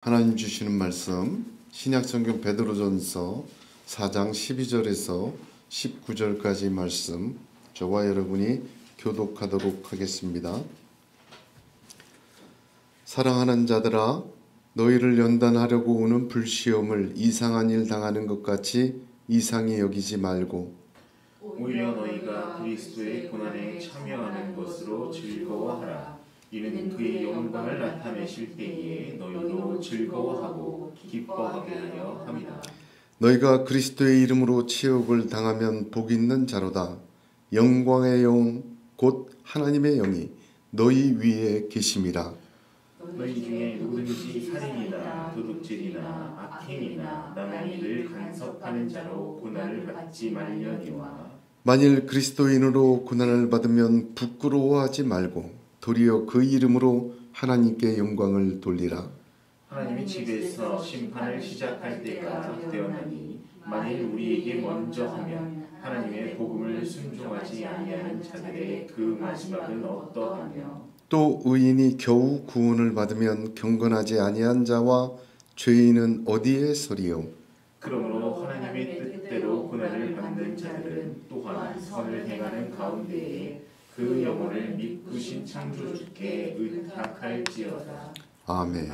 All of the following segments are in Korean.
하나님 주시는 말씀 신약성경 베드로전서 4장 12절에서 19절까지 말씀 저와 여러분이 교독하도록 하겠습니다. 사랑하는 자들아, 너희를 연단하려고 오는 불시험을 이상한 일 당하는 것 같이 이상히 여기지 말고 오히려 너희가 그리스도의 고난에 참여하는 것으로 즐거워하라. 이는 그의 영광을 나타내실 때에 너희도 즐거워하고 기뻐하게 하려 함이라. 너희가 그리스도의 이름으로 치욕을 당하면 복 있는 자로다. 영광의 영 곧 하나님의 영이 너희 위에 계심이라. 너희 중에 누구든지 살인이나 도둑질이나 악행이나 남의 일을 간섭하는 자로 고난을 받지 말려니와 만일 그리스도인으로 고난을 받으면 부끄러워하지 말고 도리어 그 이름으로 하나님께 영광을 돌리라. 하나님의 집에서 심판을 시작할 때가 되었나니 만일 우리에게 먼저 하면 하나님의 복음을 순종하지 아니하는 자들의 그 마지막은 어떠하며 또 의인이 겨우 구원을 받으면 경건하지 아니한 자와 죄인은 어디에 서리요. 그러므로 하나님의 뜻대로 고난을 받는 자들은 또한 선을 행하는 가운데에 그 영혼을 믿으신 창조주께 의탁할지어다. 아멘.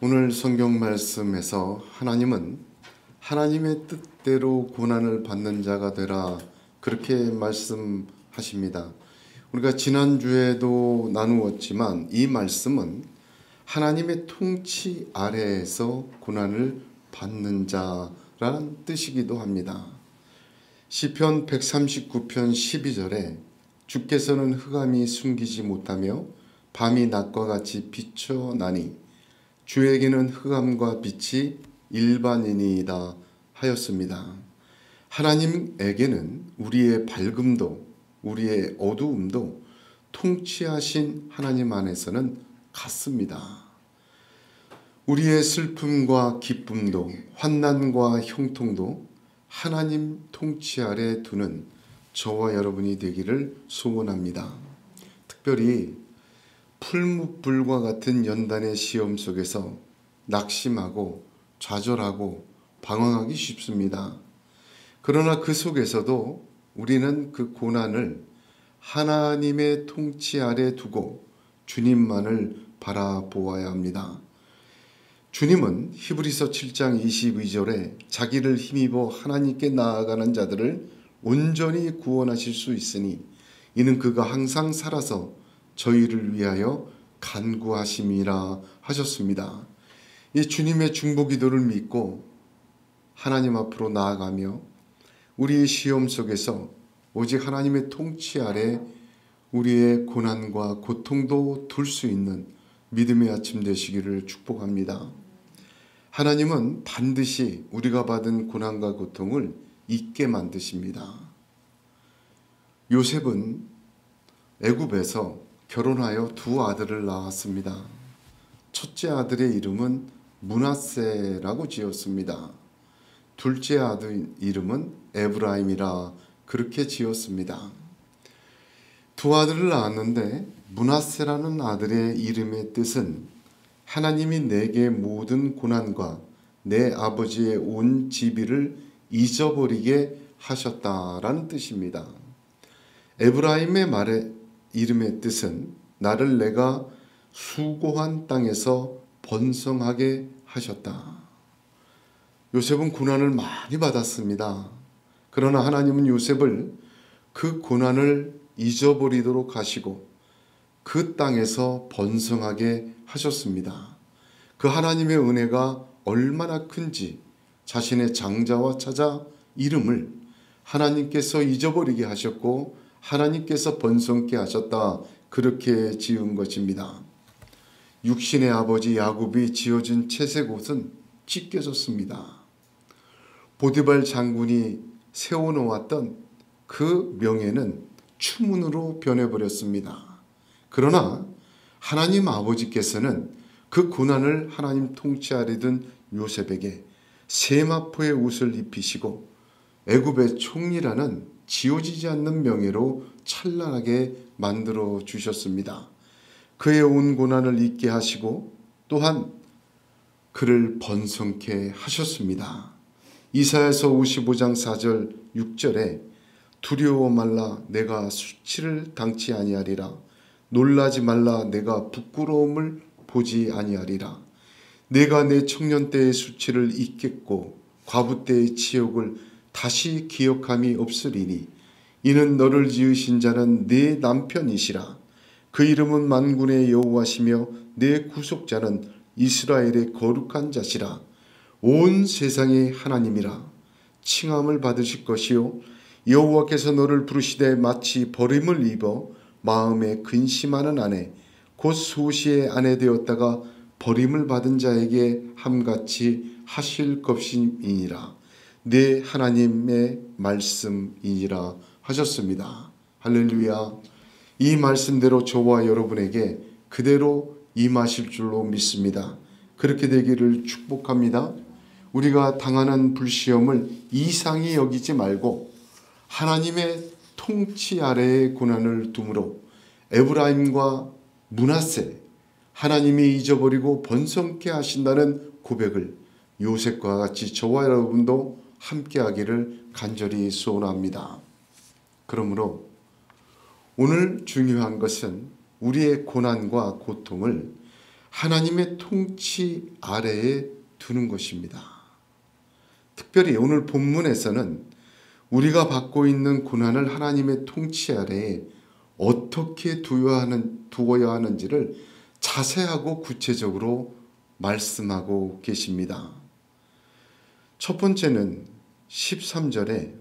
오늘 성경 말씀에서 하나님은 하나님의 뜻대로 고난을 받는 자가 되라 그렇게 말씀하십니다. 우리가 지난주에도 나누었지만 이 말씀은 하나님의 통치 아래에서 고난을 받는 자라는 뜻이기도 합니다. 시편 139편 12절에 주께서는 흑암이 숨기지 못하며 밤이 낮과 같이 비춰나니 주에게는 흑암과 빛이 일반이니이다 하였습니다. 하나님에게는 우리의 밝음도 우리의 어두움도 통치하신 하나님 안에서는 같습니다. 우리의 슬픔과 기쁨도 환난과 형통도 하나님 통치 아래 두는 저와 여러분이 되기를 소원합니다. 특별히 풀무불과 같은 연단의 시험 속에서 낙심하고 좌절하고 방황하기 쉽습니다. 그러나 그 속에서도 우리는 그 고난을 하나님의 통치 아래 두고 주님만을 바라보아야 합니다. 주님은 히브리서 7장 22절에 자기를 힘입어 하나님께 나아가는 자들을 온전히 구원하실 수 있으니 이는 그가 항상 살아서 저희를 위하여 간구하심이라 하셨습니다. 이 주님의 중보기도를 믿고 하나님 앞으로 나아가며 우리의 시험 속에서 오직 하나님의 통치 아래 우리의 고난과 고통도 둘 수 있는 믿음의 아침 되시기를 축복합니다. 하나님은 반드시 우리가 받은 고난과 고통을 잊게 만드십니다. 요셉은 애굽에서 결혼하여 두 아들을 낳았습니다. 첫째 아들의 이름은 므낫세라고 지었습니다. 둘째 아들 이름은 에브라임이라 그렇게 지었습니다. 두 아들을 낳았는데 므낫세라는 아들의 이름의 뜻은 하나님이 내게 모든 고난과 내 아버지의 온 지비를 잊어버리게 하셨다라는 뜻입니다. 에브라임의 말의 이름의 뜻은 나를 내가 수고한 땅에서 번성하게 하셨다. 요셉은 고난을 많이 받았습니다. 그러나 하나님은 요셉을 그 고난을 잊어버리도록 하시고 그 땅에서 번성하게 하셨습니다. 그 하나님의 은혜가 얼마나 큰지 자신의 장자와 찾아 이름을 하나님께서 잊어버리게 하셨고 하나님께서 번성케 하셨다 그렇게 지은 것입니다. 육신의 아버지 야곱이 지어준 채색 옷은 찢겨졌습니다. 보디발 장군이 세워놓았던 그 명예는 추문으로 변해버렸습니다. 그러나 하나님 아버지께서는 그 고난을 하나님 통치 아래 둔 요셉에게 세마포의 옷을 입히시고 애굽의 총리라는 지워지지 않는 명예로 찬란하게 만들어 주셨습니다. 그의 온 고난을 잊게 하시고 또한 그를 번성케 하셨습니다. 이사야서 55장 4절 6절에 두려워 말라 내가 수치를 당치 아니하리라. 놀라지 말라 내가 부끄러움을 보지 아니하리라. 내가 내 청년 때의 수치를 잊겠고 과부 때의 치욕을 다시 기억함이 없으리니 이는 너를 지으신 자는 네 남편이시라. 그 이름은 만군의 여호와시며 내 구속자는 이스라엘의 거룩한 자시라. 온 세상의 하나님이라. 칭함을 받으실 것이요 여호와께서 너를 부르시되 마치 버림을 입어 마음에 근심하는 아내 곧 소시의 아내 되었다가 버림을 받은 자에게 함같이 하실 것이니라. 내 하나님의 말씀이니라 하셨습니다. 할렐루야. 이 말씀대로 저와 여러분에게 그대로 임하실 줄로 믿습니다. 그렇게 되기를 축복합니다. 우리가 당하는 불시험을 이상히 여기지 말고 하나님의 통치 아래에 고난을 두므로 에브라임과 므낫세 하나님이 잊어버리고 번성케 하신다는 고백을 요셉과 같이 저와 여러분도 함께하기를 간절히 소원합니다. 그러므로 오늘 중요한 것은 우리의 고난과 고통을 하나님의 통치 아래에 두는 것입니다. 특별히 오늘 본문에서는 우리가 받고 있는 고난을 하나님의 통치 아래에 어떻게 두어야 하는지를 자세하고 구체적으로 말씀하고 계십니다. 첫 번째는 13절에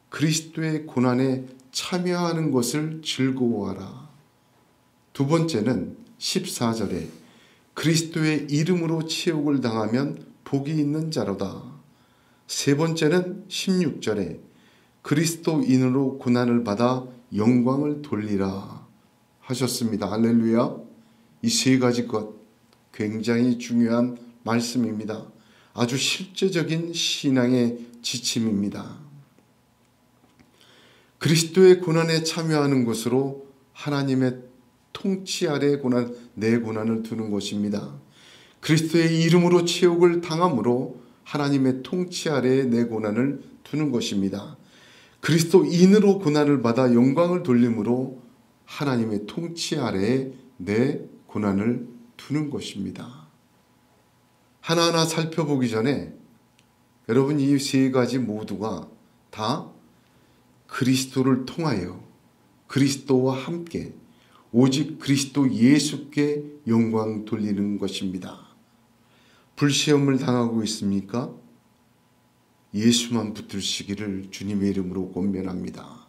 그리스도의 고난에 참여하는 것을 즐거워하라. 두 번째는 14절에 그리스도의 이름으로 치욕을 당하면 복이 있는 자로다. 세 번째는 16절에 그리스도인으로 고난을 받아 영광을 돌리라 하셨습니다. 할렐루야. 이 세 가지 것 굉장히 중요한 말씀입니다. 아주 실제적인 신앙의 지침입니다. 그리스도의 고난에 참여하는 것으로 하나님의 통치 아래 내 고난을 두는 것입니다. 그리스도의 이름으로 치욕을 당함으로 하나님의 통치 아래에 내 고난을 두는 것입니다. 그리스도인으로 고난을 받아 영광을 돌림으로 하나님의 통치 아래에 내 고난을 두는 것입니다. 하나하나 살펴보기 전에 여러분 이 세 가지 모두가 다 그리스도를 통하여 그리스도와 함께 오직 그리스도 예수께 영광 돌리는 것입니다. 불시험을 당하고 있습니까? 예수만 붙드시기를 주님의 이름으로 권면합니다.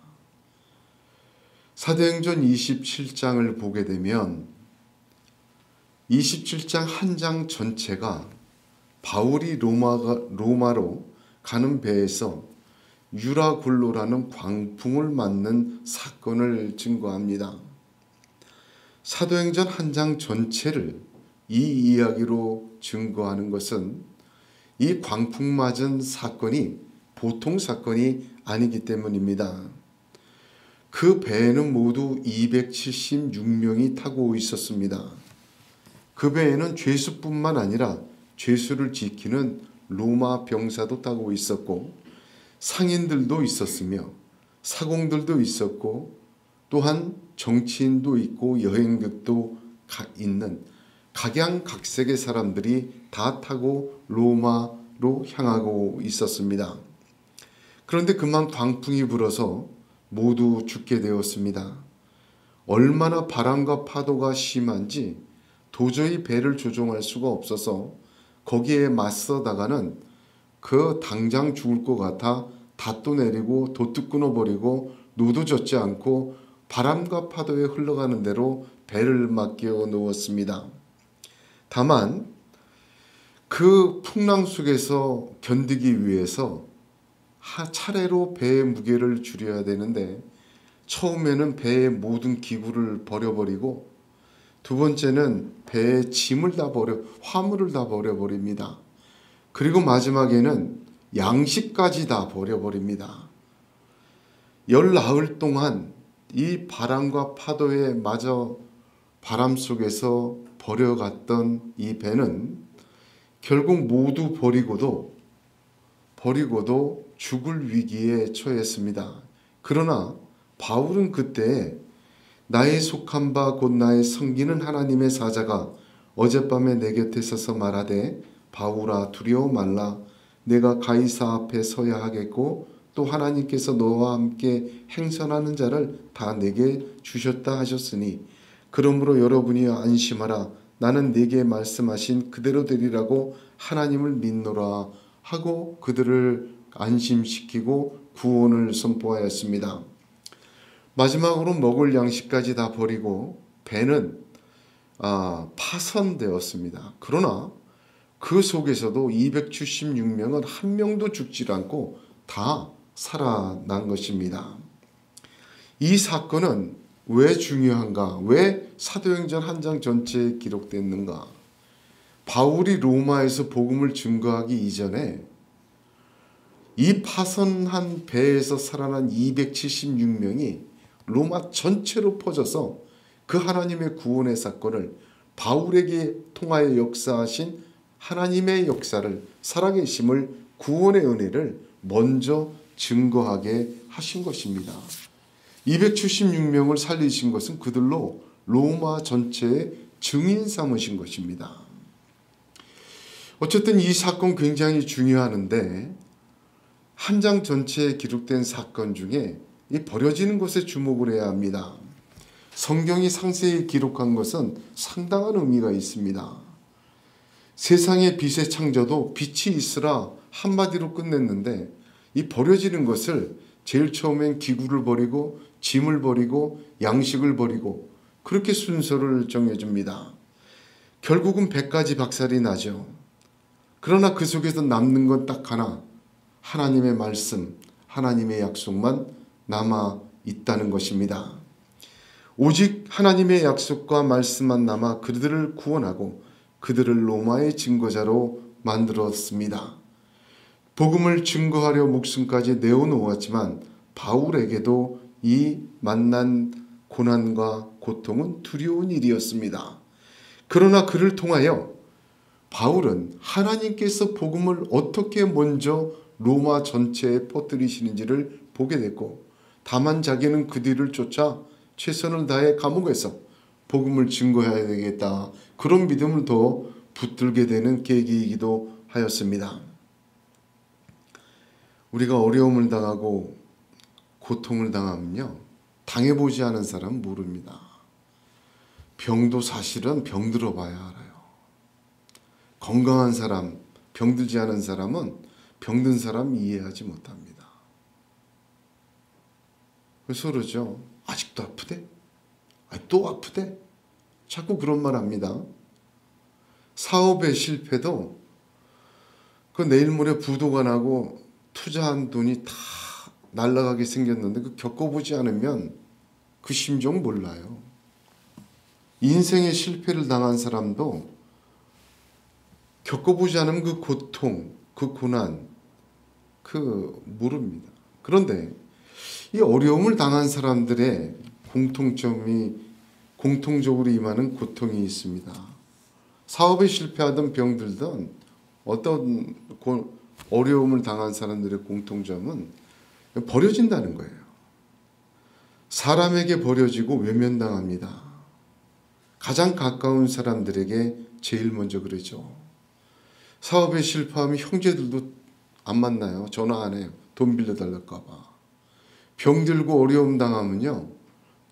사도행전 27장을 보게 되면 27장 한 장 전체가 바울이 로마로 가는 배에서 유라굴로라는 광풍을 맞는 사건을 증거합니다. 사도행전 한 장 전체를 이 이야기로 증거하는 것은 이 광풍 맞은 사건이 보통 사건이 아니기 때문입니다. 그 배에는 모두 276명이 타고 있었습니다. 그 배에는 죄수뿐만 아니라 죄수를 지키는 로마 병사도 타고 있었고 상인들도 있었으며 사공들도 있었고 또한 정치인도 있고 여행객도 있는 각양각색의 사람들이 다 타고 로마로 향하고 있었습니다. 그런데 그만 광풍이 불어서 모두 죽게 되었습니다. 얼마나 바람과 파도가 심한지 도저히 배를 조종할 수가 없어서 거기에 맞서다가는 그 당장 죽을 것 같아 닷도 내리고 돛도 끊어버리고 노도 젓지 않고 바람과 파도에 흘러가는 대로 배를 맡겨 놓았습니다. 다만 그 풍랑 속에서 견디기 위해서 차례로 배의 무게를 줄여야 되는데 처음에는 배의 모든 기구를 버려버리고 두 번째는 배의 짐을 다 화물을 다 버려버립니다. 그리고 마지막에는 양식까지 다 버려버립니다. 열나흘 동안 이 바람과 파도에 맞아 바람 속에서 버려갔던 이 배는 결국 모두 버리고도 죽을 위기에 처했습니다. 그러나 바울은 그때 나의 속한 바 곧 나의 섬기는 하나님의 사자가 어젯밤에 내 곁에 서서 말하되 바울아 두려워 말라. 내가 가이사 앞에 서야 하겠고 또 하나님께서 너와 함께 행선하는 자를 다 내게 주셨다 하셨으니 그러므로 여러분이 안심하라. 나는 네게 말씀하신 그대로 되리라고 하나님을 믿노라 하고 그들을 안심시키고 구원을 선포하였습니다. 마지막으로 먹을 양식까지 다 버리고 배는 파선되었습니다. 그러나 그 속에서도 276명은 한 명도 죽지 않고 다 살아난 것입니다. 이 사건은 왜 중요한가? 왜 사도행전 한 장 전체에 기록됐는가? 바울이 로마에서 복음을 증거하기 이전에 이 파선한 배에서 살아난 276명이 로마 전체로 퍼져서 그 하나님의 구원의 사건을 바울에게 통하여 역사하신 하나님의 역사를 살아계심을 구원의 은혜를 먼저 증거하게 하신 것입니다. 276명을 살리신 것은 그들로 로마 전체의 증인 삼으신 것입니다. 어쨌든 이 사건 굉장히 중요하는데 한 장 전체에 기록된 사건 중에 이 버려지는 것에 주목을 해야 합니다. 성경이 상세히 기록한 것은 상당한 의미가 있습니다. 세상의 빛의 창조도 빛이 있으라 한마디로 끝냈는데 이 버려지는 것을 제일 처음엔 기구를 버리고 짐을 버리고 양식을 버리고 그렇게 순서를 정해줍니다. 결국은 100가지 박살이 나죠. 그러나 그 속에서 남는 건 딱 하나, 하나님의 말씀, 하나님의 약속만 남아 있다는 것입니다. 오직 하나님의 약속과 말씀만 남아 그들을 구원하고 그들을 로마의 증거자로 만들었습니다. 복음을 증거하려 목숨까지 내어놓았지만 바울에게도 이 만난 고난과 고통은 두려운 일이었습니다. 그러나 그를 통하여 바울은 하나님께서 복음을 어떻게 먼저 로마 전체에 퍼뜨리시는지를 보게 됐고 다만 자기는 그 뒤를 쫓아 최선을 다해 감옥에서 복음을 증거해야 되겠다. 그런 믿음을 더 붙들게 되는 계기이기도 하였습니다. 우리가 어려움을 당하고 고통을 당하면요. 당해보지 않은 사람은 모릅니다. 병도 사실은 병들어 봐야 알아요. 건강한 사람, 병들지 않은 사람은 병든 사람 이해하지 못합니다. 그래서 그러죠. 아직도 아프대? 아니, 또 아프대? 자꾸 그런 말 합니다. 사업의 실패도 그 내일 모레 부도가 나고 투자한 돈이 다 날아가게 생겼는데 그 겪어보지 않으면 그 심정 몰라요. 인생의 실패를 당한 사람도 겪어보지 않으면 그 고통, 그 고난, 모릅니다. 그런데 이 어려움을 당한 사람들의 공통적으로 임하는 고통이 있습니다. 사업에 실패하든 병들든 어떤 어려움을 당한 사람들의 공통점은 버려진다는 거예요. 사람에게 버려지고 외면당합니다. 가장 가까운 사람들에게 제일 먼저 그러죠. 사업에 실패하면 형제들도 안 만나요. 전화 안 해요. 돈 빌려달랄까 봐. 병들고 어려움 당하면요.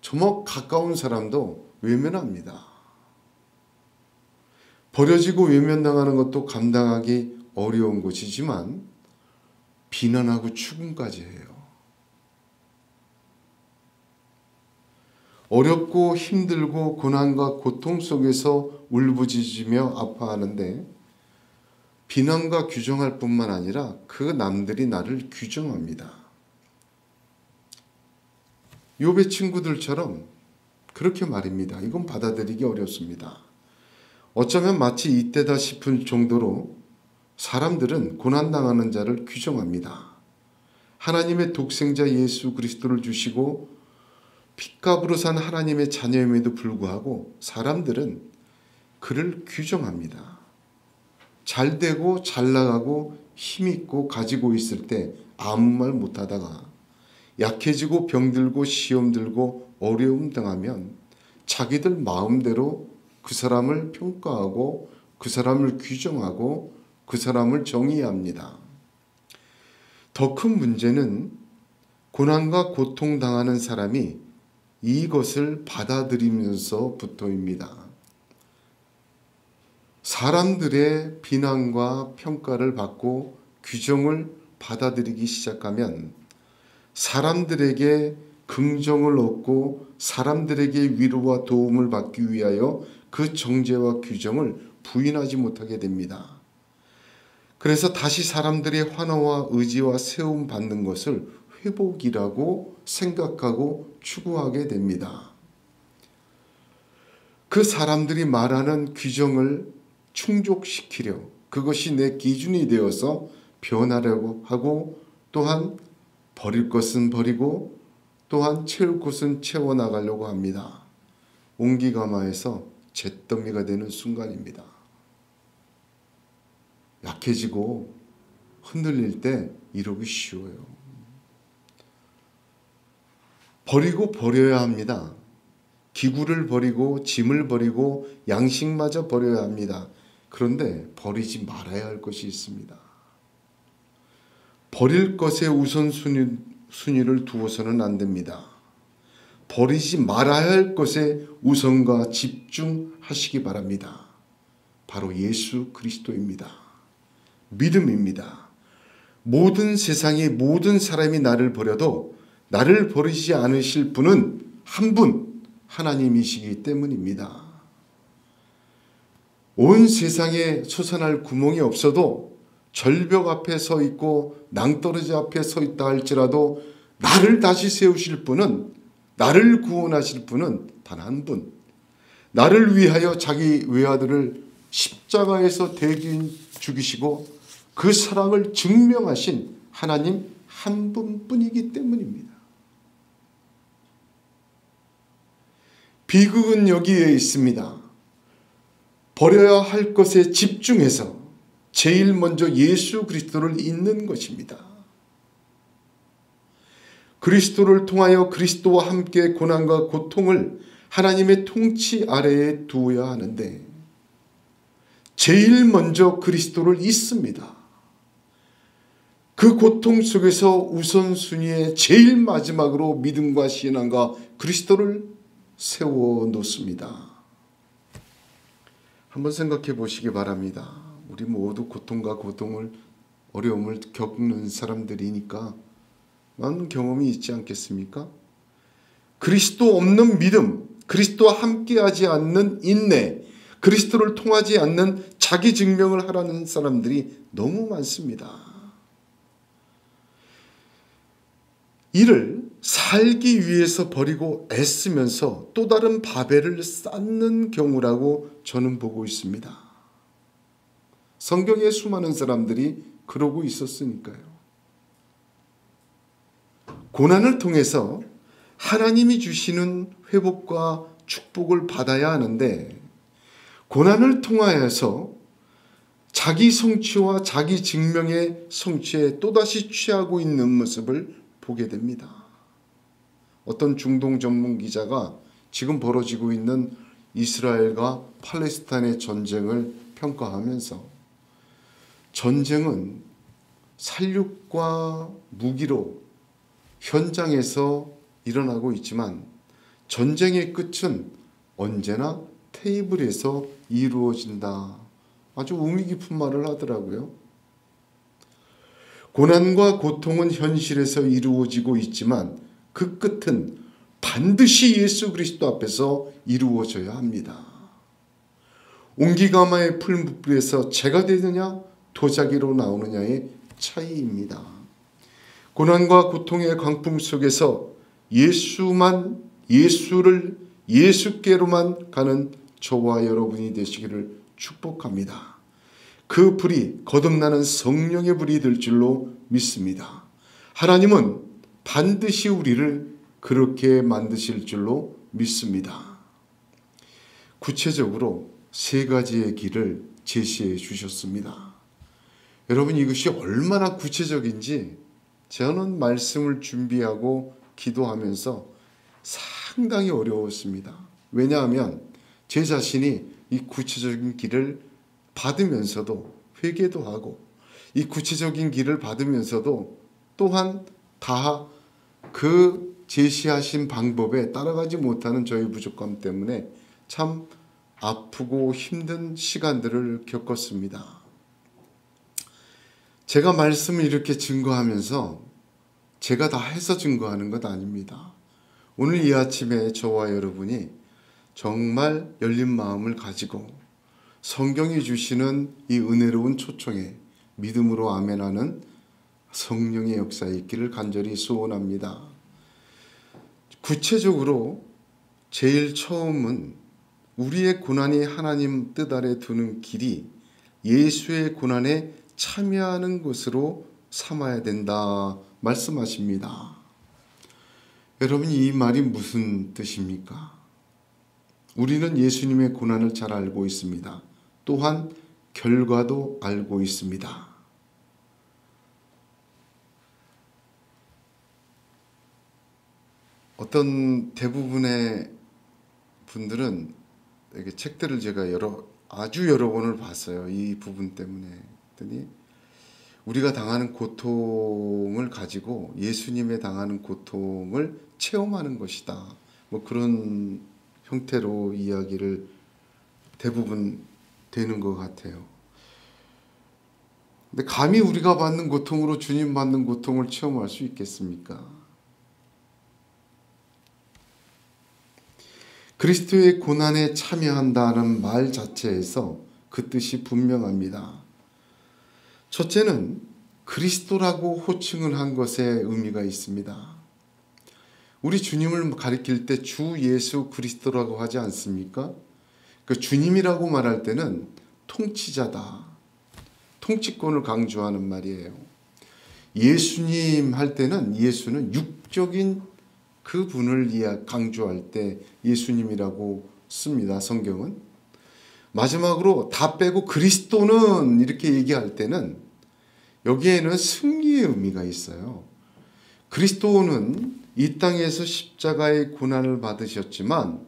저먹 가까운 사람도 외면합니다. 버려지고 외면당하는 것도 감당하기 어려운 것이지만 비난하고 추궁까지 해요. 어렵고 힘들고 고난과 고통 속에서 울부짖으며 아파하는데 비난과 규정할 뿐만 아니라 그 남들이 나를 규정합니다. 욥의 친구들처럼 그렇게 말입니다. 이건 받아들이기 어렵습니다. 어쩌면 마치 이때다 싶은 정도로 사람들은 고난당하는 자를 규정합니다. 하나님의 독생자 예수 그리스도를 주시고 핏값으로 산 하나님의 자녀임에도 불구하고 사람들은 그를 규정합니다. 잘 되고 잘 나가고 힘있고 가지고 있을 때 아무 말 못하다가 약해지고 병들고 시험 들고 어려움 당하면 자기들 마음대로 그 사람을 평가하고 그 사람을 규정하고 그 사람을 정의합니다. 더 큰 문제는 고난과 고통당하는 사람이 이것을 받아들이면서부터입니다. 사람들의 비난과 평가를 받고 규정을 받아들이기 시작하면 사람들에게 긍정을 얻고 사람들에게 위로와 도움을 받기 위하여 그 정죄와 규정을 부인하지 못하게 됩니다. 그래서 다시 사람들의 환호와 의지와 세움 받는 것을 회복이라고 생각하고 추구하게 됩니다. 그 사람들이 말하는 규정을 충족시키려 그것이 내 기준이 되어서 변하려고 하고 또한 버릴 것은 버리고 또한 채울 것은 채워나가려고 합니다. 옹기가마에서 잿더미가 되는 순간입니다. 약해지고 흔들릴 때 이러기 쉬워요. 버리고 버려야 합니다. 기구를 버리고 짐을 버리고 양식마저 버려야 합니다. 그런데 버리지 말아야 할 것이 있습니다. 버릴 것에 우선순위를 두어서는 안 됩니다. 버리지 말아야 할 것에 우선과 집중하시기 바랍니다. 바로 예수 그리스도입니다. 믿음입니다. 모든 세상의 모든 사람이 나를 버려도 나를 버리지 않으실 분은 한 분, 하나님이시기 때문입니다. 온 세상에 솟아날 구멍이 없어도 절벽 앞에 서 있고 낭떠러지 앞에 서 있다 할지라도 나를 다시 세우실 분은, 나를 구원하실 분은 단 한 분, 나를 위하여 자기 외아들을 십자가에서 대신 죽이시고 그 사랑을 증명하신 하나님 한 분뿐이기 때문입니다. 비극은 여기에 있습니다. 버려야 할 것에 집중해서 제일 먼저 예수 그리스도를 잇는 것입니다. 그리스도를 통하여 그리스도와 함께 고난과 고통을 하나님의 통치 아래에 두어야 하는데 제일 먼저 그리스도를 잇습니다. 그 고통 속에서 우선순위에 제일 마지막으로 믿음과 신앙과 그리스도를 세워 놓습니다. 한번 생각해 보시기 바랍니다. 우리 모두 고통과 고통을, 어려움을 겪는 사람들이니까 많은 경험이 있지 않겠습니까? 그리스도 없는 믿음, 그리스도와 함께하지 않는 인내, 그리스도를 통하지 않는 자기 증명을 하라는 사람들이 너무 많습니다. 이를 살기 위해서 버리고 애쓰면서 또 다른 바벨을 쌓는 경우라고 저는 보고 있습니다. 성경에 수많은 사람들이 그러고 있었으니까요. 고난을 통해서 하나님이 주시는 회복과 축복을 받아야 하는데 고난을 통하여서 자기 성취와 자기 증명의 성취에 또다시 취하고 있는 모습을 보게 됩니다. 어떤 중동 전문 기자가 지금 벌어지고 있는 이스라엘과 팔레스타인의 전쟁을 평가하면서 전쟁은 살육과 무기로 현장에서 일어나고 있지만 전쟁의 끝은 언제나 테이블에서 이루어진다. 아주 의미 깊은 말을 하더라고요. 고난과 고통은 현실에서 이루어지고 있지만 그 끝은 반드시 예수 그리스도 앞에서 이루어져야 합니다. 옹기가마의 풀무불에서 재가 되느냐 도자기로 나오느냐의 차이입니다. 고난과 고통의 광풍 속에서 예수를 예수께로만 가는 저와 여러분이 되시기를 축복합니다. 그 불이 거듭나는 성령의 불이 될 줄로 믿습니다. 하나님은 반드시 우리를 그렇게 만드실 줄로 믿습니다. 구체적으로 세 가지의 길을 제시해 주셨습니다. 여러분, 이것이 얼마나 구체적인지 저는 말씀을 준비하고 기도하면서 상당히 어려웠습니다. 왜냐하면 제 자신이 이 구체적인 길을 받으면서도 회개도 하고, 이 구체적인 길을 받으면서도 또한 다 그 제시하신 방법에 따라가지 못하는 저의 부족함 때문에 참 아프고 힘든 시간들을 겪었습니다. 제가 말씀을 이렇게 증거하면서 제가 다 해서 증거하는 것 아닙니다. 오늘 이 아침에 저와 여러분이 정말 열린 마음을 가지고 성경이 주시는 이 은혜로운 초청에 믿음으로 아멘하는 성령의 역사에 있기를 간절히 소원합니다. 구체적으로 제일 처음은 우리의 고난이 하나님 뜻 아래 두는 길이 예수의 고난에 참여하는 것으로 삼아야 된다 말씀하십니다. 여러분, 이 말이 무슨 뜻입니까? 우리는 예수님의 고난을 잘 알고 있습니다. 또한 결과도 알고 있습니다. 어떤 대부분의 분들은 이렇게 책들을 제가 아주 여러 번을 봤어요. 이 부분 때문에. 그랬더니 우리가 당하는 고통을 가지고 예수님의 당하는 고통을 체험하는 것이다. 뭐 그런 형태로 이야기를 대부분 되는 것 같아요. 근데 감히 우리가 받는 고통으로 주님 받는 고통을 체험할 수 있겠습니까? 그리스도의 고난에 참여한다는 말 자체에서 그 뜻이 분명합니다. 첫째는 그리스도라고 호칭을 한 것에 의미가 있습니다. 우리 주님을 가리킬 때 주 예수 그리스도라고 하지 않습니까? 그 주님이라고 말할 때는 통치자다, 통치권을 강조하는 말이에요. 예수님 할 때는 예수는 육적인 그 분을 강조할 때 예수님이라고 씁니다. 성경은. 마지막으로 다 빼고 그리스도는 이렇게 얘기할 때는 여기에는 승리의 의미가 있어요. 그리스도는 이 땅에서 십자가의 고난을 받으셨지만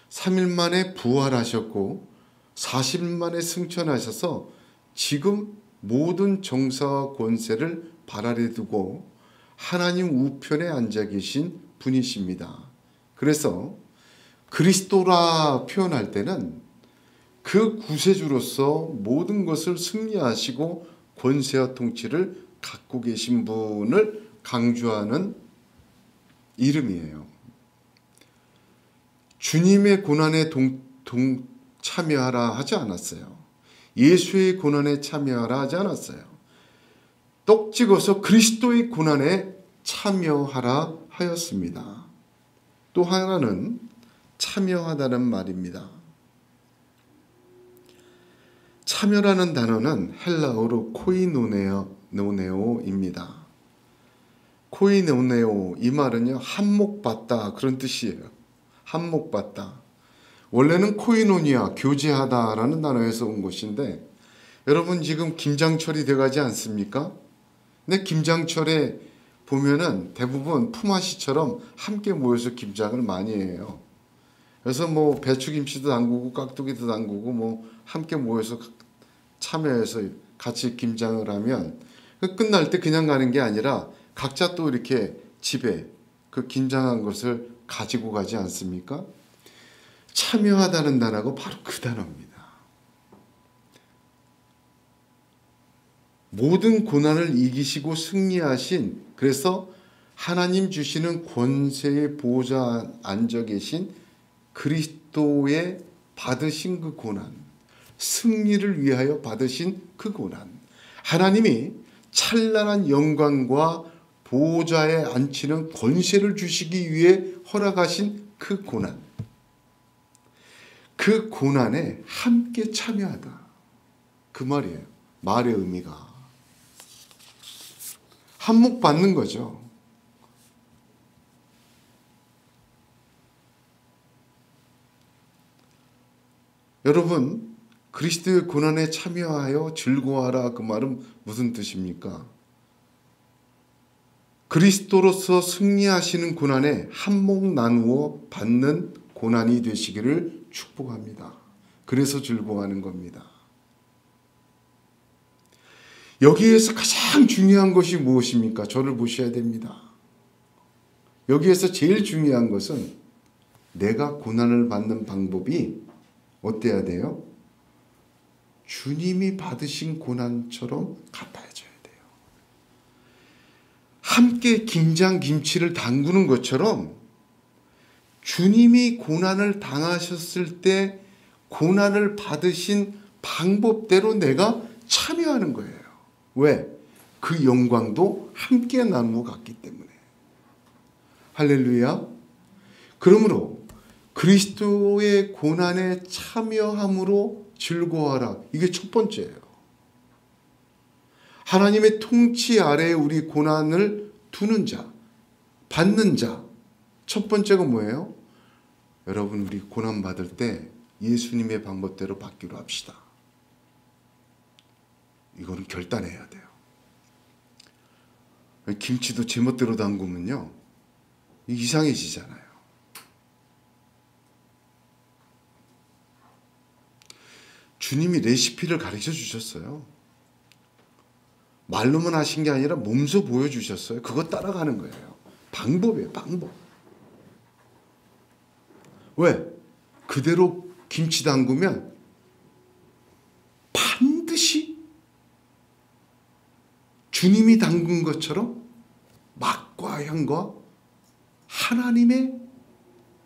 3일 만에 부활하셨고 40일 만에 승천하셔서 지금 모든 정사와 권세를 발 아래 두고 하나님 우편에 앉아 계신 분이십니다. 그래서 그리스도라 표현할 때는 그 구세주로서 모든 것을 승리하시고 권세와 통치를 갖고 계신 분을 강조하는 이름이에요. 주님의 고난에 참여하라 하지 않았어요. 예수의 고난에 참여하라 하지 않았어요. 떡 찍어서 그리스도의 고난에 참여하라 하였습니다. 또 하나는 참여하다는 말입니다. 참여라는 단어는 헬라어로 코이노네오입니다. 코이노네오, 이 말은요, 한몫받다 그런 뜻이에요. 한몫받다. 원래는 코이노니아, 교제하다라는 단어에서 온 것인데, 여러분 지금 김장철이 돼가지 않습니까? 근데 김장철에 보면은 대부분 품앗이처럼 함께 모여서 김장을 많이 해요. 그래서 뭐 배추김치도 담그고 깍두기도 담그고 뭐 함께 모여서 참여해서 같이 김장을 하면 끝날 때 그냥 가는 게 아니라 각자 또 이렇게 집에 그 김장한 것을 가지고 가지 않습니까? 참여하다는 단어가 바로 그 단어입니다. 모든 고난을 이기시고 승리하신, 그래서 하나님 주시는 권세의 보좌 앉아 계신 그리스도의 받으신 그 고난, 승리를 위하여 받으신 그 고난, 하나님이 찬란한 영광과 보좌에 앉히는 권세를 주시기 위해 허락하신 그 고난, 그 고난에 함께 참여하다, 그 말이에요. 말의 의미가 한몫받는 거죠. 여러분, 그리스도의 고난에 참여하여 즐거워하라, 그 말은 무슨 뜻입니까? 그리스도로서 승리하시는 고난에 한몫 나누어 받는 고난이 되시기를 축복합니다. 그래서 즐거워하는 겁니다. 여기에서 가장 중요한 것이 무엇입니까? 저를 보셔야 됩니다. 여기에서 제일 중요한 것은 내가 고난을 받는 방법이 어때야 돼요? 주님이 받으신 고난처럼 같아져야 돼요. 함께 김장김치를 담그는 것처럼 주님이 고난을 당하셨을 때 고난을 받으신 방법대로 내가 참여하는 거예요. 왜? 그 영광도 함께 나누어 갔기 때문에. 할렐루야. 그러므로 그리스도의 고난에 참여함으로 즐거워하라. 이게 첫 번째예요. 하나님의 통치 아래에 우리 고난을 두는 자, 받는 자. 첫 번째가 뭐예요? 여러분, 우리 고난 받을 때 예수님의 방법대로 받기로 합시다. 이거는 결단해야 돼요. 김치도 제멋대로 담그면요, 이상해지잖아요. 주님이 레시피를 가르쳐 주셨어요. 말로만 하신 게 아니라 몸소 보여주셨어요. 그거 따라가는 거예요. 방법이에요, 방법. 왜? 그대로 김치 담그면 반드시 주님이 담근 것처럼 맛과 향과 하나님의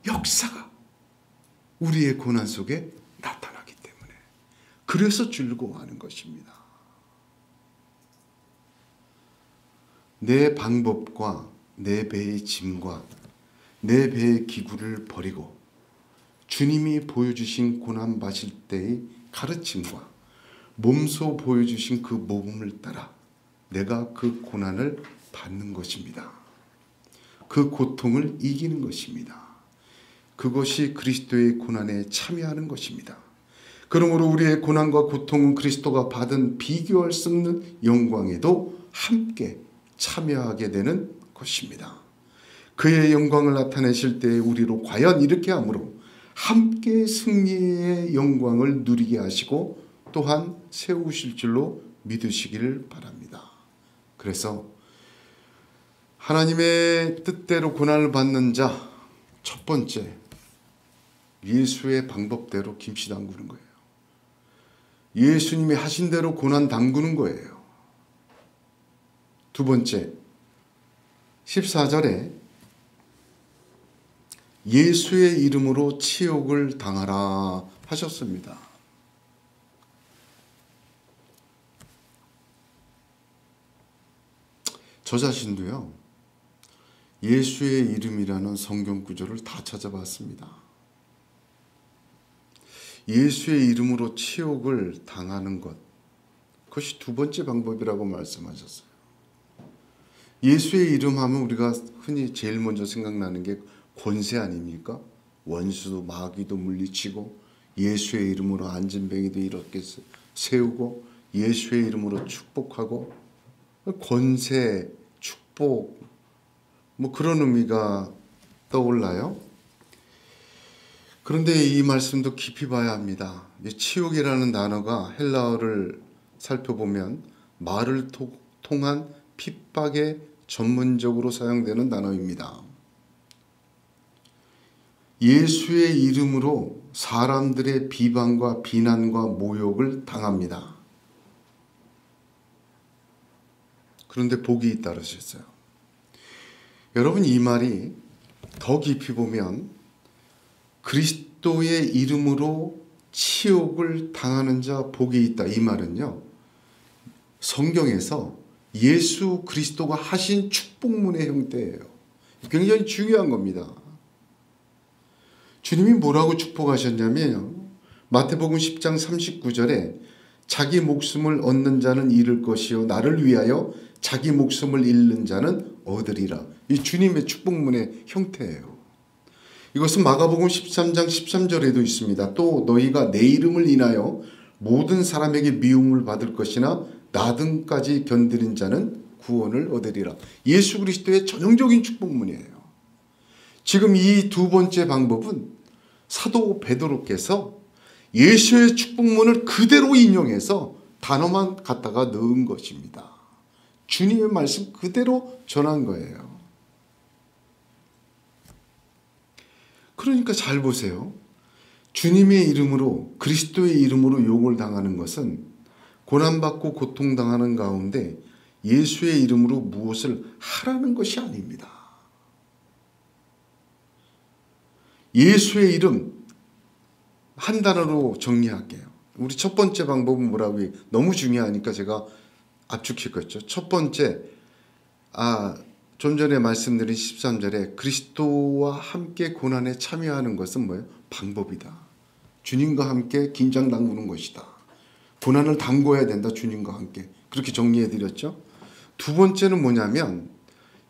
역사가 우리의 고난 속에 나타나기 때문에, 그래서 즐거워하는 것입니다. 내 방법과 내 배의 짐과 내 배의 기구를 버리고 주님이 보여주신 고난 받을 때의 가르침과 몸소 보여주신 그 모범을 따라 내가 그 고난을 받는 것입니다. 그 고통을 이기는 것입니다. 그것이 그리스도의 고난에 참여하는 것입니다. 그러므로 우리의 고난과 고통은 그리스도가 받은 비교할 수 없는 영광에도 함께 참여하게 되는 것입니다. 그의 영광을 나타내실 때 우리로 과연 이렇게 함으로 함께 승리의 영광을 누리게 하시고 또한 세우실 줄로 믿으시기를 바랍니다. 그래서 하나님의 뜻대로 고난을 받는 자, 첫 번째, 예수의 방법대로 김치 담그는 거예요. 예수님이 하신 대로 고난 담그는 거예요. 두 번째, 14절에 예수의 이름으로 치욕을 당하라 하셨습니다. 저 자신도요, 예수의 이름이라는 성경 구절을 다 찾아봤습니다. 예수의 이름으로 치욕을 당하는 것, 그것이 두 번째 방법이라고 말씀하셨어요. 예수의 이름 하면 우리가 흔히 제일 먼저 생각나는 게 권세 아닙니까? 원수도 마귀도 물리치고 예수의 이름으로 안진뱅이도 이렇게 세우고 예수의 이름으로 축복하고, 권세, 축복, 뭐 그런 의미가 떠올라요. 그런데 이 말씀도 깊이 봐야 합니다. 이 치욕이라는 단어가 헬라어를 살펴보면 말을 통한 핍박에 전문적으로 사용되는 단어입니다. 예수의 이름으로 사람들의 비방과 비난과 모욕을 당합니다. 그런데 복이 따르셨어요. 여러분, 이 말이 더 깊이 보면 그리스도의 이름으로 치욕을 당하는 자 복이 있다, 이 말은요, 성경에서 예수 그리스도가 하신 축복문의 형태예요. 굉장히 중요한 겁니다. 주님이 뭐라고 축복하셨냐면 마태복음 10장 39절에 자기 목숨을 얻는 자는 잃을 것이요 나를 위하여 자기 목숨을 잃는 자는 얻으리라. 이 주님의 축복문의 형태예요. 이것은 마가복음 13장 13절에도 있습니다. 또 너희가 내 이름을 인하여 모든 사람에게 미움을 받을 것이나 나 등까지 견디는 자는 구원을 얻으리라. 예수 그리스도의 전형적인 축복문이에요. 지금 이 두 번째 방법은 사도 베드로께서 예수의 축복문을 그대로 인용해서 단어만 갖다가 넣은 것입니다. 주님의 말씀 그대로 전한 거예요. 그러니까 잘 보세요. 주님의 이름으로, 그리스도의 이름으로 욕을 당하는 것은 고난받고 고통당하는 가운데 예수의 이름으로 무엇을 하라는 것이 아닙니다. 예수의 이름 한 단어로 정리할게요. 우리 첫 번째 방법은 뭐라고 해요? 너무 중요하니까 제가 압축시켰죠. 첫 번째, 좀 전에 말씀드린 13절에 그리스도와 함께 고난에 참여하는 것은 뭐예요? 방법이다. 주님과 함께 긴장 담그는 것이다. 고난을 담궈야 된다. 주님과 함께. 그렇게 정리해 드렸죠. 두 번째는 뭐냐면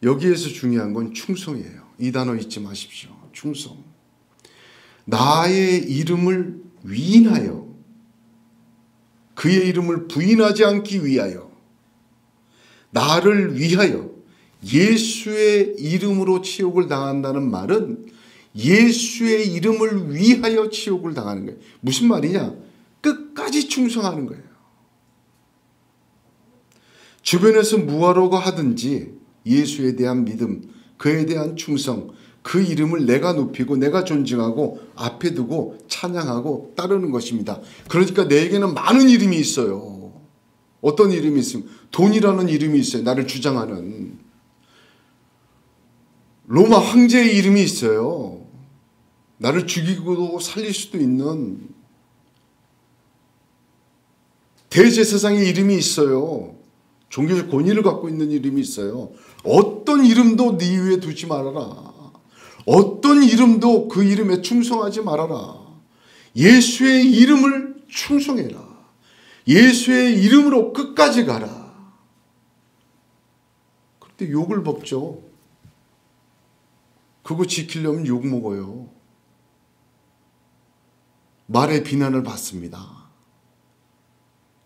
여기에서 중요한 건 충성이에요. 이 단어 잊지 마십시오. 충성. 나의 이름을 위인하여 그의 이름을 부인하지 않기 위하여 나를 위하여 예수의 이름으로 치욕을 당한다는 말은 예수의 이름을 위하여 치욕을 당하는 거예요. 무슨 말이냐? 끝까지 충성하는 거예요. 주변에서 무엇라고 하든지 예수에 대한 믿음, 그에 대한 충성, 그 이름을 내가 높이고 내가 존중하고 앞에 두고 찬양하고 따르는 것입니다. 그러니까 내게는 많은 이름이 있어요. 어떤 이름이 있습니까? 돈이라는 이름이 있어요. 나를 주장하는. 로마 황제의 이름이 있어요. 나를 죽이고도 살릴 수도 있는. 대제사장의 이름이 있어요. 종교적 권위를 갖고 있는 이름이 있어요. 어떤 이름도 네 위에 두지 말아라. 어떤 이름도 그 이름에 충성하지 말아라. 예수의 이름을 충성해라. 예수의 이름으로 끝까지 가라. 그런데 욕을 먹죠. 그거 지키려면 욕 먹어요. 말에 비난을 받습니다.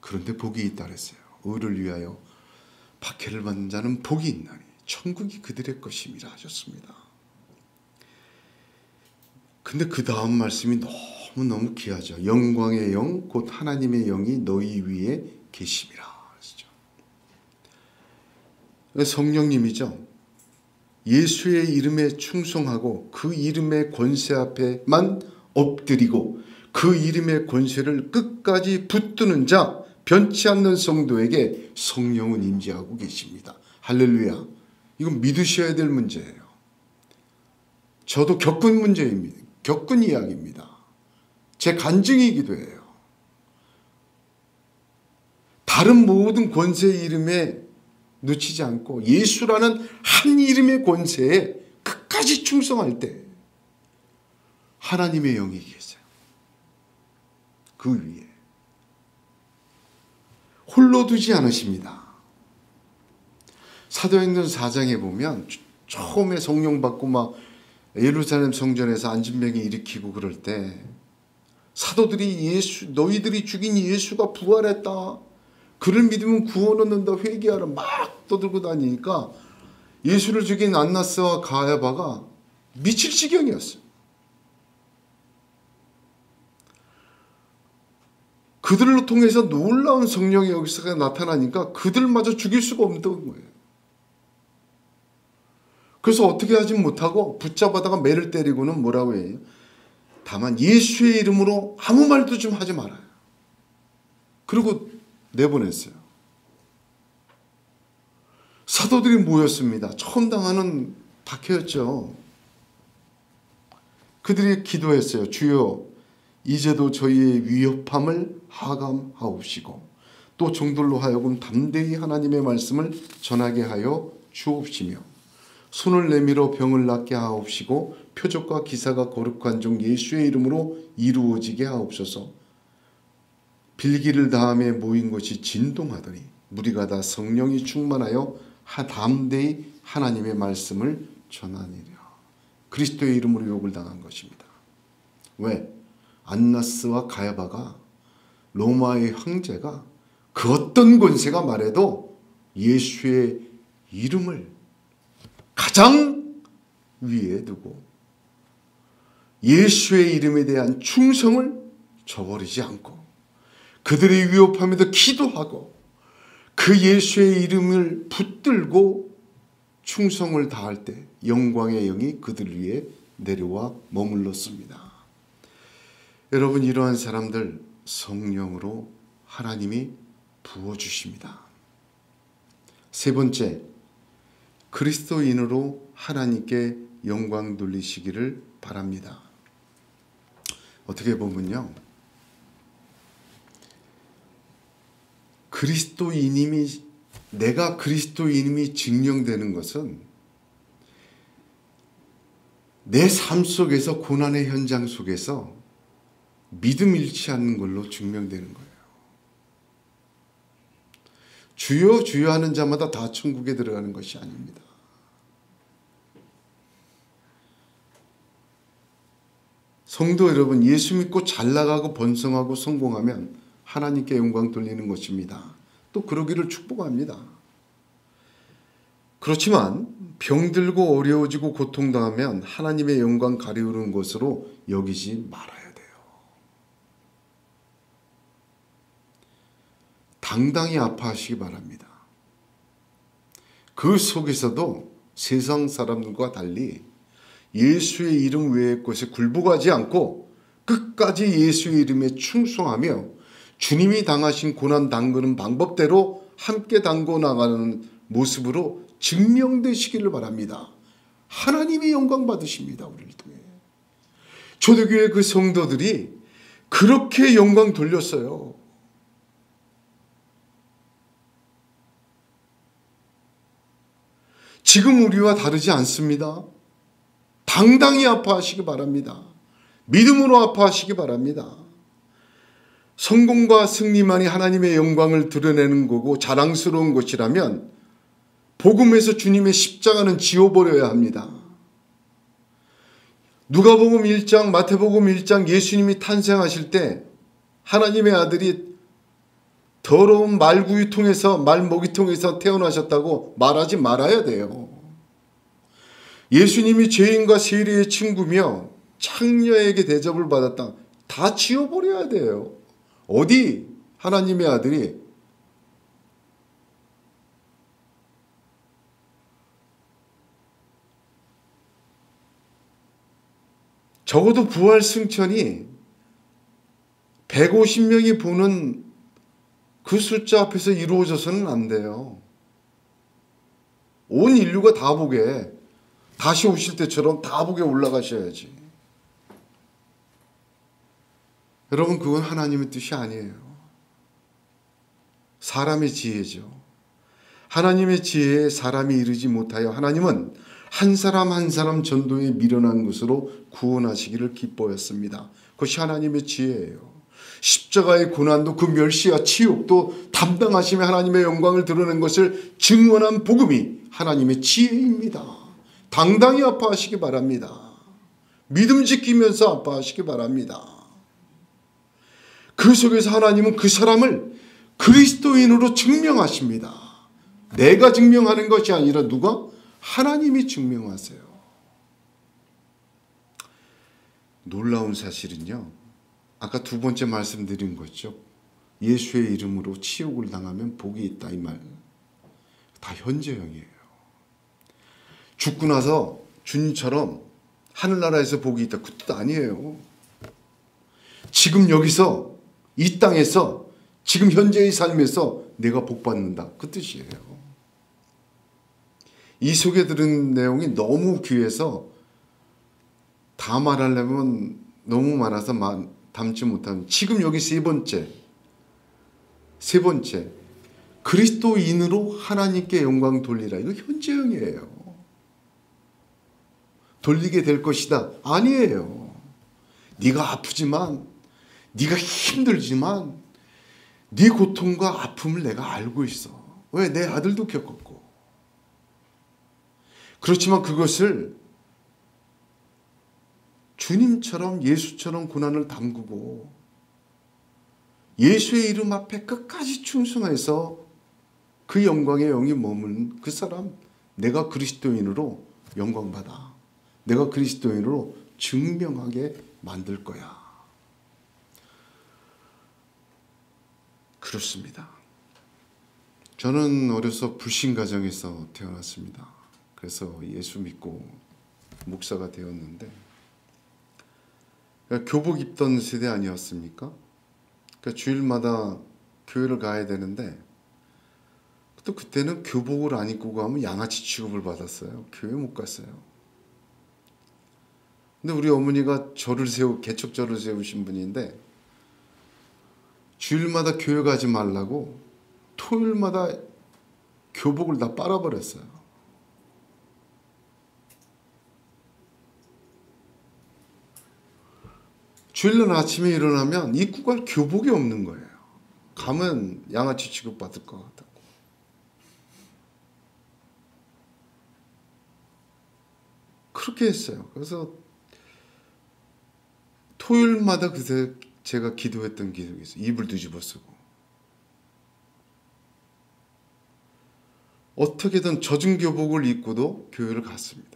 그런데 복이 있다 그랬어요. 의를 위하여 박해를 받는 자는 복이 있나니 천국이 그들의 것임이라 하셨습니다. 근데 그 다음 말씀이 너무너무 귀하죠. 영광의 영 곧 하나님의 영이 너희 위에 계심이라 하시죠. 성령님이죠. 예수의 이름에 충성하고 그 이름의 권세 앞에만 엎드리고 그 이름의 권세를 끝까지 붙드는 자, 변치 않는 성도에게 성령은 임재하고 계십니다. 할렐루야. 이건 믿으셔야 될 문제예요. 저도 겪은 문제입니다. 겪은 이야기입니다. 제 간증이기도 해요. 다른 모든 권세의 이름에 놓치지 않고 예수라는 한 이름의 권세에 끝까지 충성할 때 하나님의 영이 계세요. 그 위에. 홀로 두지 않으십니다. 사도행전 4장에 보면 처음에 성령 받고 막 예루살렘 성전에서 안진병이 일으키고 그럴 때 사도들이 너희들이 죽인 예수가 부활했다. 그를 믿으면 구원 얻는다. 회개하라. 막 떠들고 다니니까 예수를 죽인 안나스와 가야바가 미칠 지경이었어요. 그들로 통해서 놀라운 성령의 역사가 나타나니까 그들마저 죽일 수가 없는 거예요. 그래서 어떻게 하지 못하고 붙잡아다가 매를 때리고는 뭐라고 해요? 다만 예수의 이름으로 아무 말도 좀 하지 말아요. 그리고 내보냈어요. 사도들이 모였습니다. 처음 당하는 박해였죠. 그들이 기도했어요. 주여 이제도 저희의 위협함을 하감하옵시고 또 종들로 하여금 담대히 하나님의 말씀을 전하게 하여 주옵시며 손을 내밀어 병을 낫게 하옵시고 표적과 기사가 거룩한 종 예수의 이름으로 이루어지게 하옵소서. 빌기를 다음에 모인 것이 진동하더니 무리가 다 성령이 충만하여 담대히 하나님의 말씀을 전하니라. 그리스도의 이름으로 유혹을 당한 것입니다. 왜? 안나스와 가야바가 로마의 황제가 그 어떤 권세가 말해도 예수의 이름을 가장 위에 두고 예수의 이름에 대한 충성을 저버리지 않고 그들의 위협함에도 기도하고 그 예수의 이름을 붙들고 충성을 다할 때 영광의 영이 그들 위에 내려와 머물렀습니다. 여러분, 이러한 사람들 성령으로 하나님이 부어주십니다. 세 번째, 그리스도인으로 하나님께 영광 돌리시기를 바랍니다. 어떻게 보면요, 내가 그리스도인임이 증명되는 것은 내 삶 속에서, 고난의 현장 속에서 믿음 잃지 않는 걸로 증명되는 거예요. 주여 주여 하는 자마다 다 천국에 들어가는 것이 아닙니다. 성도 여러분, 예수 믿고 잘 나가고 번성하고 성공하면 하나님께 영광 돌리는 것입니다. 또 그러기를 축복합니다. 그렇지만 병들고 어려워지고 고통당하면 하나님의 영광 가리우는 것으로 여기지 말아야 돼요. 당당히 아파하시기 바랍니다. 그 속에서도 세상 사람들과 달리 예수의 이름 외의 것에 굴복하지 않고 끝까지 예수의 이름에 충성하며 주님이 당하신 고난 담그는 방법대로 함께 담고 나가는 모습으로 증명되시기를 바랍니다. 하나님이 영광 받으십니다. 우리를 통해. 초대교회 그 성도들이 그렇게 영광 돌렸어요. 지금 우리와 다르지 않습니다. 당당히 아파하시기 바랍니다. 믿음으로 아파하시기 바랍니다. 성공과 승리만이 하나님의 영광을 드러내는 거고 자랑스러운 것이라면 복음에서 주님의 십자가는 지워버려야 합니다. 누가복음 1장, 마태복음 1장 예수님이 탄생하실 때 하나님의 아들이 더러운 말구유통에서, 말먹이통에서 태어나셨다고 말하지 말아야 돼요. 예수님이 죄인과 세리의 친구며 창녀에게 대접을 받았다. 다 지워버려야 돼요. 어디 하나님의 아들이 적어도 부활 승천이 150명이 보는 그 숫자 앞에서 이루어져서는 안 돼요. 온 인류가 다 보게, 다시 오실 때처럼 다 보게 올라가셔야지. 여러분, 그건 하나님의 뜻이 아니에요. 사람의 지혜죠. 하나님의 지혜에 사람이 이르지 못하여 하나님은 한 사람 한 사람 전도에 미련한 것으로 구원하시기를 기뻐했습니다. 그것이 하나님의 지혜예요. 십자가의 고난도 그 멸시와 치욕도 담당하시며 하나님의 영광을 드러낸 것을 증언한 복음이 하나님의 지혜입니다. 당당히 아파하시기 바랍니다. 믿음 지키면서 아파하시기 바랍니다. 그 속에서 하나님은 그 사람을 그리스도인으로 증명하십니다. 내가 증명하는 것이 아니라 누가? 하나님이 증명하세요. 놀라운 사실은요, 아까 두 번째 말씀드린 거죠. 예수의 이름으로 치욕을 당하면 복이 있다, 이 말. 다 현재형이에요. 죽고 나서 주님처럼 하늘나라에서 복이 있다, 그 뜻 아니에요. 지금 여기서, 이 땅에서, 지금 현재의 삶에서 내가 복 받는다, 그 뜻이에요. 이 속에 들은 내용이 너무 귀해서 다 말하려면 너무 많아서 담지 못하는, 지금 여기 세 번째, 그리스도인으로 하나님께 영광 돌리라. 이거 현재형이에요. 돌리게 될 것이다, 아니에요. 네가 아프지만, 네가 힘들지만 네 고통과 아픔을 내가 알고 있어. 왜? 내 아들도 겪었고. 그렇지만 그것을 주님처럼 예수처럼 고난을 담그고 예수의 이름 앞에 끝까지 충성해서 그 영광의 영이 머무는 그 사람, 내가 그리스도인으로 영광받아. 내가 그리스도인으로 증명하게 만들 거야. 그렇습니다. 저는 어려서 불신 가정에서 태어났습니다. 그래서 예수 믿고 목사가 되었는데, 그러니까 교복 입던 세대 아니었습니까? 그러니까 주일마다 교회를 가야 되는데 또 그때는 교복을 안 입고 가면 양아치 취급을 받았어요. 교회 못 갔어요. 근데 우리 어머니가 개척절을 세우신 분인데 주일마다 교회 가지 말라고 토요일마다 교복을 다 빨아버렸어요. 주일날 아침에 일어나면 입고 갈 교복이 없는 거예요. 가면 양아치 취급받을 것 같다고. 그렇게 했어요. 그래서 토요일마다 그새 제가 기도했던 기억이 있어요. 이불 뒤집어 쓰고. 어떻게든 젖은 교복을 입고도 교회를 갔습니다.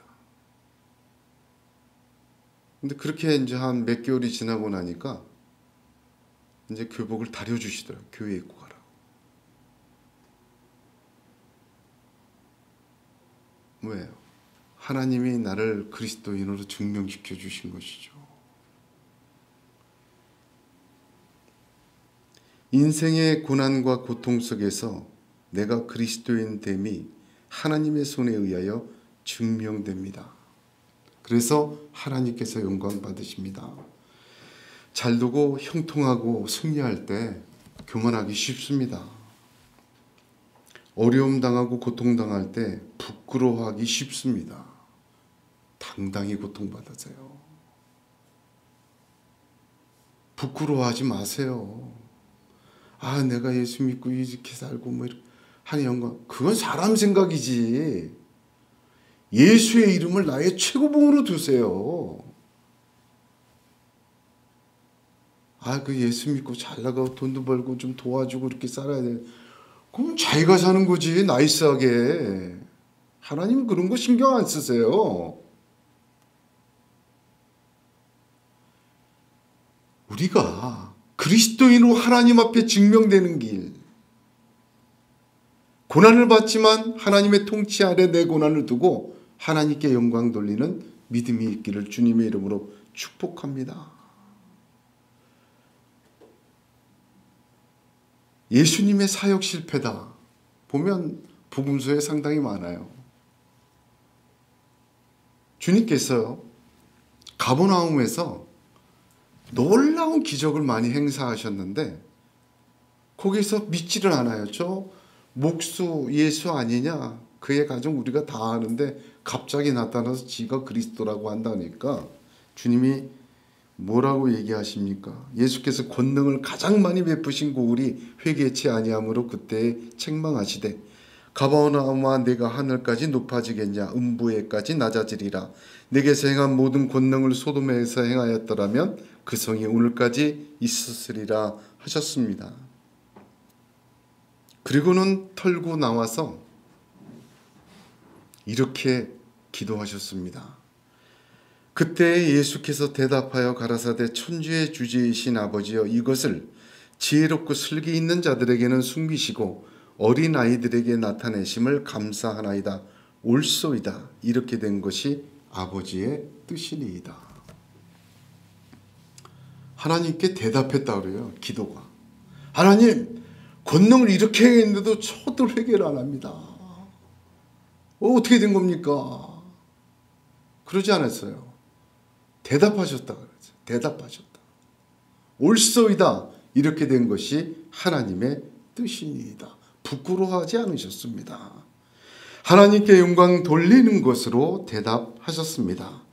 근데 그렇게 이제 한 몇 개월이 지나고 나니까 이제 교복을 다려주시더라고요. 교회 입고 가라고. 왜요? 하나님이 나를 그리스도인으로 증명시켜 주신 것이죠. 인생의 고난과 고통 속에서 내가 그리스도인 됨이 하나님의 손에 의하여 증명됩니다. 그래서 하나님께서 영광 받으십니다. 잘되고 형통하고 승리할 때 교만하기 쉽습니다. 어려움 당하고 고통 당할 때 부끄러워하기 쉽습니다. 당당히 고통받으세요. 부끄러워하지 마세요. 아, 내가 예수 믿고 이렇게 살고 뭐 이렇게 하는 영광, 그건 사람 생각이지. 예수의 이름을 나의 최고봉으로 두세요. 아, 그 예수 믿고 잘 나가고 돈도 벌고 좀 도와주고 이렇게 살아야 돼. 그럼 자기가 사는 거지, 나이스하게. 하나님은 그런 거 신경 안 쓰세요. 우리가 그리스도인으로 하나님 앞에 증명되는 길, 고난을 받지만 하나님의 통치 아래 내 고난을 두고 하나님께 영광 돌리는 믿음이 있기를 주님의 이름으로 축복합니다. 예수님의 사역 실패다 보면 복음서에 상당히 많아요. 주님께서 가버나움에서 놀라운 기적을 많이 행사하셨는데 거기서 믿지를 않아요. 저 목수 예수 아니냐? 그의 가정 우리가 다 아는데 갑자기 나타나서 지가 그리스도라고 한다니까 주님이 뭐라고 얘기하십니까? 예수께서 권능을 가장 많이 베푸신 고울이 회개치 아니함으로 그때 책망하시되 가버나움아 내가 하늘까지 높아지겠냐? 음부에까지 낮아지리라. 내게서 행한 모든 권능을 소돔에서 행하였더라면 그 성이 오늘까지 있었으리라 하셨습니다. 그리고는 털고 나와서 이렇게 기도하셨습니다. 그때 예수께서 대답하여 가라사대 천주의 주제이신 아버지여 이것을 지혜롭고 슬기 있는 자들에게는 숨기시고 어린 아이들에게 나타내심을 감사하나이다. 옳소이다. 이렇게 된 것이 아버지의 뜻이니이다. 하나님께 대답했다 그래요. 기도가. 하나님 권능을 이렇게 했는데도 저도 회개를 안 합니다. 어떻게 된 겁니까? 그러지 않았어요. 대답하셨다 그러죠. 대답하셨다. 옳소이다. 이렇게 된 것이 하나님의 뜻입니다. 부끄러워하지 않으셨습니다. 하나님께 영광 돌리는 것으로 대답하셨습니다.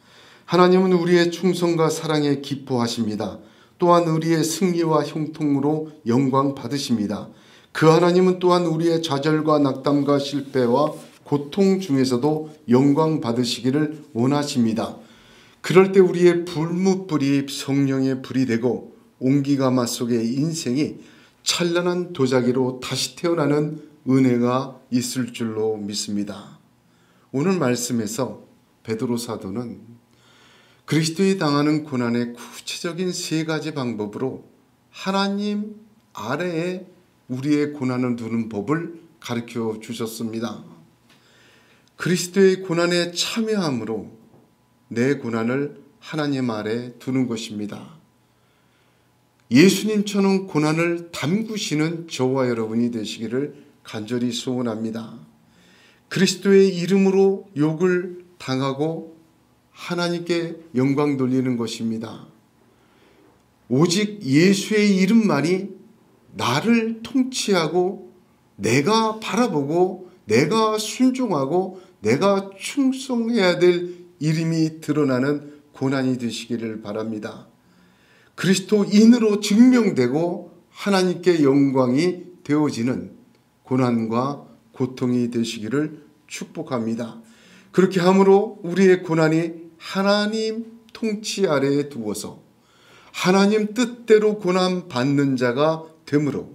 하나님은 우리의 충성과 사랑에 기뻐하십니다. 또한 우리의 승리와 형통으로 영광 받으십니다. 그 하나님은 또한 우리의 좌절과 낙담과 실패와 고통 중에서도 영광 받으시기를 원하십니다. 그럴 때 우리의 불무불이 성령의 불이 되고 온기가마 속의 인생이 찬란한 도자기로 다시 태어나는 은혜가 있을 줄로 믿습니다. 오늘 말씀에서 베드로 사도는 그리스도에 당하는 고난의 구체적인 세 가지 방법으로 하나님 아래에 우리의 고난을 두는 법을 가르쳐 주셨습니다. 그리스도의 고난에 참여함으로 내 고난을 하나님 아래 두는 것입니다. 예수님처럼 고난을 담그시는 저와 여러분이 되시기를 간절히 소원합니다. 그리스도의 이름으로 욕을 당하고 하나님께 영광 돌리는 것입니다. 오직 예수의 이름만이 나를 통치하고 내가 바라보고 내가 순종하고 내가 충성해야 될 이름이 드러나는 고난이 되시기를 바랍니다. 그리스도인으로 증명되고 하나님께 영광이 되어지는 고난과 고통이 되시기를 축복합니다. 그렇게 함으로 우리의 고난이 하나님 통치 아래에 두어서 하나님 뜻대로 고난받는 자가 되므로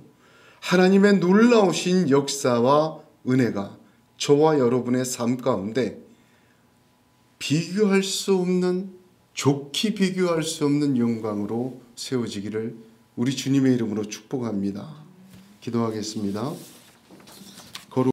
하나님의 놀라우신 역사와 은혜가 저와 여러분의 삶 가운데 비교할 수 없는, 좋게 비교할 수 없는 영광으로 세워지기를 우리 주님의 이름으로 축복합니다. 기도하겠습니다.